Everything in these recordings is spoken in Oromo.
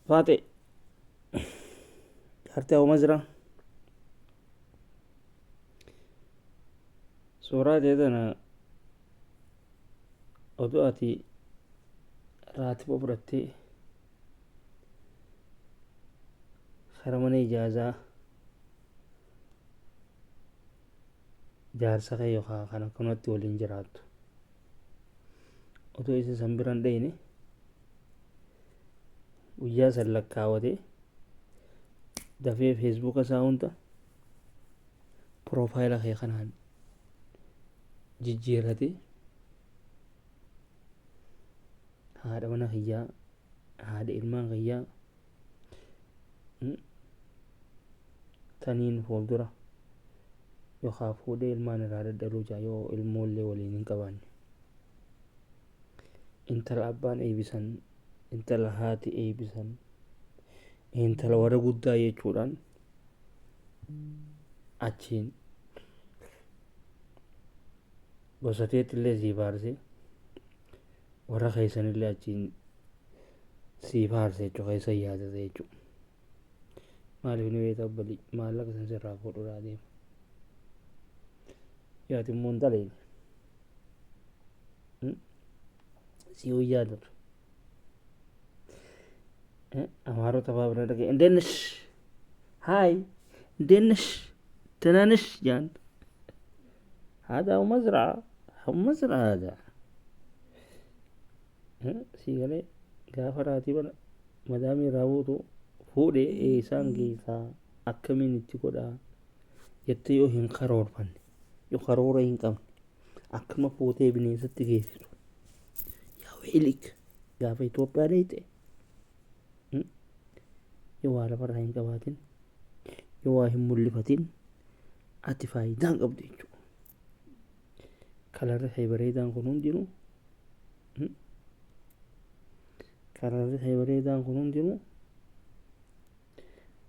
Faate hartee hooma jira suuraa teetana oduu ati raatiba fudhattee kara mana ijaazaa jaarsa kee yookaan kan akkanatti waliin jiraattu oduu isa san biran dheyne guyyaa san lakkaawwate dafee feesbuuka isaa hunda piroofaayila kee kanaan jijjiirrate haadha mana kiyyaa haadha ilmaan kiyyaa taniin fuuldura yookaan fuudhee ilmaan irraa daddaluu jaa yoo ilmoollee waliin hin qabaanne intala abbaan eebisan intala haati eebisan intala warra guddaa jechuudhaan achiin gosateetillee sii faarsee warra keessanillee achiin sii faarsee jechuu keessan yaadate jechuu maaliif ni beektaa obbolii maallaqa san sirraa fuudhuudhaa deema yaati immoo hin taleen sii yaadatu amaarota faa bira dhagee እንደነሽ ሃይ እንደነሽ ደህና ነሽ ጃን هذا هو مزرعة هذا سيغلي غافراتي بنا مدامي راوتو فودي إيسان كيسا أكمين اتكودا يتيو هن خرور فن يو خرور هن كم أكما فوتي بني ستكيسو يا ويلك غافي توبا ريتي yoo haala farraa hin qabaatin yoo waa hin mul'ifatin ati faayidaan qabdu jechuudha kalarri kee bareedaan kun hundinuu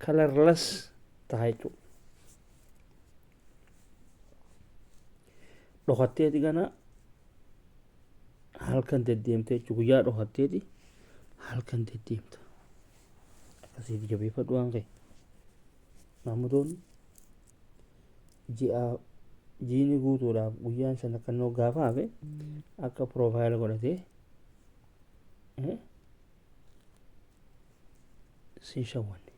kalarlas ta'a jechuudha dhokatteeti gana halkan deddeemte jechuudha guyyaa dhokatteeti halkan deddeemta akkasiiti jabeeffadhu waan kee maamudoon jiini guutuudhaaf guyyaan sana kannoo gaafa hafe akka piroofaayila godhatee sin shawwanne